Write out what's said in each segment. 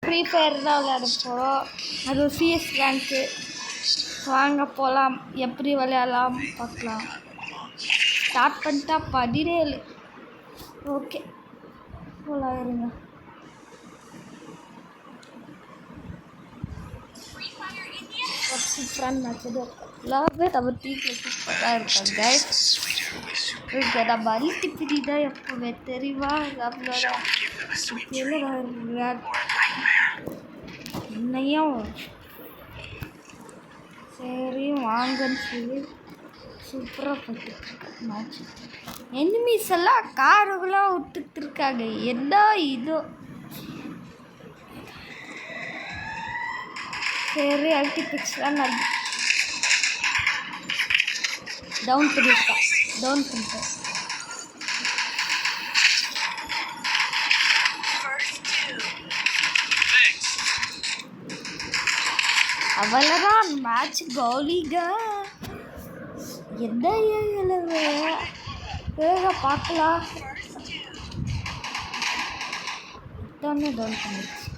Free fire தான் விளையாட போகிறோம். அது சிஎஸ் ரேங்க்கு. வாங்க போகலாம். எப்படி விளையாடலாம் பார்க்கலாம். ஸ்டார்ட் பண்ணிட்டா 17. ஓகே போகலாம் இருங்க. சூப்பரான மேட்ச் எல்லாமே நம்ம டீமில் சூப்பராக இருக்காங்க கைஸ். நம்ம அல்டிபிடி தான் எப்போவே தெரியுமா நம்மளோட என்னையும் சரி வாங்கன்னு சொல்லி சூப்பராக போட்டுருக்கு மேட்ச். எனிமீஸ் எல்லாம் காருகளாக விட்டுட்டு இருக்காங்க. என்ன இதோ சரி அல்டிபிக்ஸ்லாம் நான் டவுன் பண்ணிட்டேன். அவ்வளோதான் மேட்ச் கௌலிக. என்ன ஏழவே வேக பார்க்கலாம். தானே டவுன் பண்ணிடுச்சு.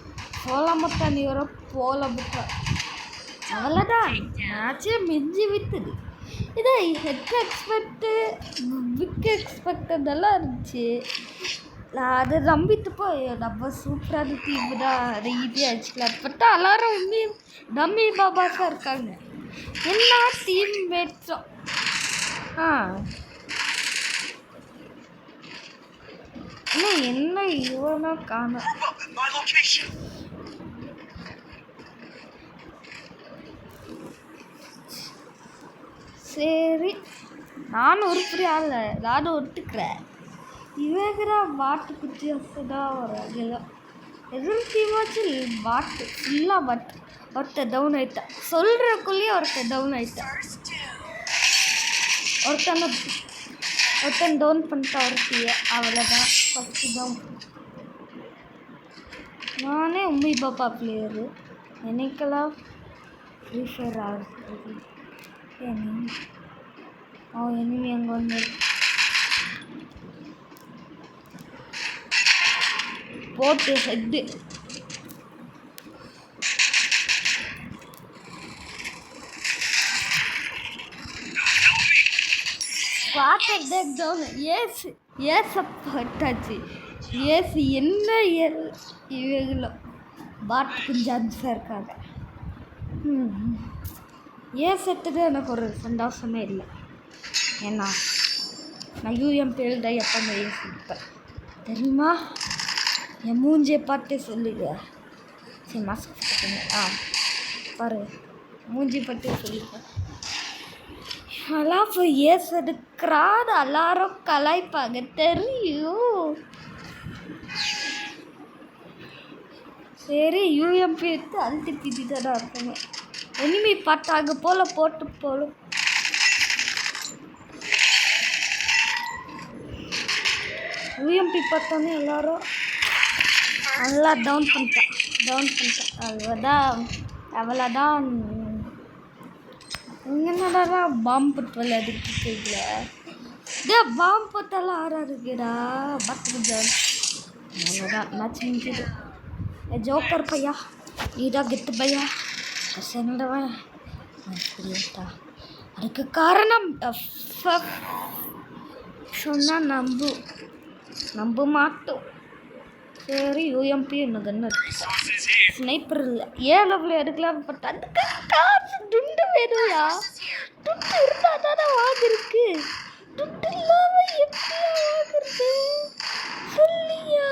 போல மட்டும் நீ வர போல மட்டும் அவ்வளோதான் மேட்சே மிஞ்சி விட்டுது. இதை ஹெட் எக்ஸ்பெக்ட்டு பிக் எக்ஸ்பெக்டதெல்லாம் இருந்துச்சு. நான் அதை நம்பிட்டு போய் நம்ம சூப்பரான டீம் தான் அதை ஈஸியாக அடிச்சுக்கலாம். பார்த்தா எல்லாரும் உண்மையும் டம்மி பாபாஸாக இருக்காங்க எல்லா டீம்மேட்ஸும். இன்னும் என்ன இவனா காண. சரி நானும் உருப்படி ஆகல, நானும் ஒத்துக்கிறேன். இவங்கடா பாட்டு குத்தி வசதான் வராங்க. எதுவும் டீமாச்சு பாட்டு ஃபுல்லாக பாட்டு. ஒருத்தர் டவுன் ஆகிட்டான் சொல்கிறக்குள்ளேயே ஒருத்தர் டவுன் ஆகிட்டான். ஒருத்தன் டவுன் பண்ணிட்டா ஒருத்திய. அவ்வளோதான் ஃபஸ்ட்டு டவுன். நானே உம்மி பாப்பா பிளேயரு. எனக்கெல்லாம் ஃப்ரீ ஃபயர் ஆகுது. எனிமி அங்கே வந்து போட்டு ஹெட்டு. ஏசப்பட்டாச்சு. என்ன இவங்களோ பாட்டு கொஞ்சம் அன்சாக இருக்காங்க. செத்துட்டு எனக்கு ஒரு சந்தோஷமே இல்லை. ஏன்னா நான் யூஎம்பிஎல் தான் எப்போ ஏசிப்பேன் தெரியுமா. என் மூஞ்சியை பார்த்தே சொல்லுங்க. சரி மாஸ்க் பாரு மூஞ்சி பார்த்தே சொல்லிப்பேன். அதெல்லாம் இப்போ எடுக்கிறாது எல்லாரும் கலாய்ப்பாங்க தெரியும். சரி யூஎம்பி எடுத்து அல்டிபிடி தான் இருப்பாங்க. எனிமி பார்த்தாங்க போட்டு போலும். யூஎம்பி பார்த்தோன்னே எல்லாரும் நல்லா டவுன் பண்ணிட்டான். அவ்வளோதான் என்னடா பாம்பு போட்டு விளையாடிக்கிட்டீங்கள. பாம்பு போட்டாலும் இருக்குடா. அவ்வளோதான் மேட்ச் முடிஞ்சுது. ஜோக்கர் பையா நீடா கெத்து பையா என்னடவன் அப்படின்ட்டா. அதுக்கு காரணம் சொன்னால் நம்ப மாட்டோம். சரி யூஎம்பி இன்னும் கண்ணு ஸ்னைப்பர் இல்லை. ஏன் லெவலில் எடுக்கலாம் பட் அதுக்கு காசு துண்டு வேணும்யா. துண்டு இருந்தால் தானே வாங்கிருக்கு. துண்டு இல்லாமல் எப்படியா வாங்குறது சொல்லியா.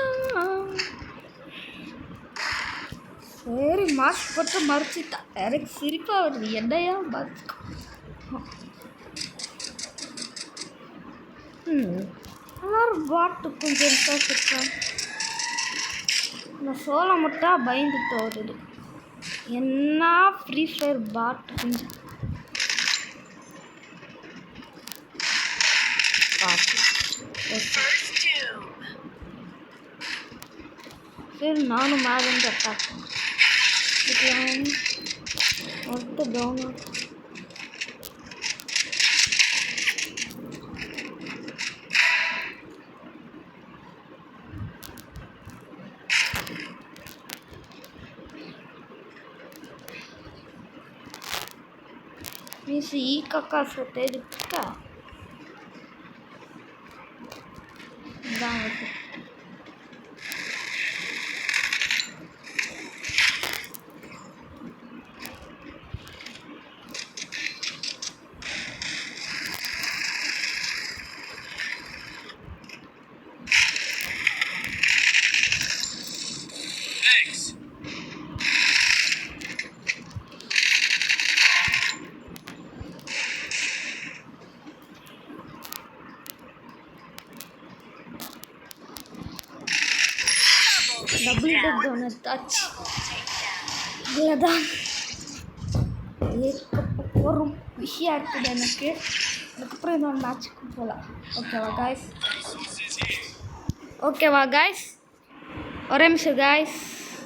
சரி மாஸ்க் போட்டு மறைச்சிட்டா. எனக்கு சிரிப்பாக வருது. என்னையா மாஸ்க். எல்லாரும் பாட்டு கொஞ்சம் இருக்கான். இந்த சோளை மட்டும் பயந்துட்டு வருது. என்ன ஃப்ரீ ஃபயர் பாட்டு கொஞ்சம் சரி நானும் மேலேருந்து அட்டாக் ஒருத்தர் டவுன். மீன்ஸ் காசு இருக்கா இதான் வருது. டபுள் டெக் ஒன்று தாச்சு இவ்வளோதான். ஒரு விஷயம் இருக்குது எனக்கு. அதுக்கப்புறம் இன்னொரு மேட்ச்சுக்கு போகலாம். ஓகேவா காய்ஸ் ஒரே நிமிஷம் காய்ஸ்.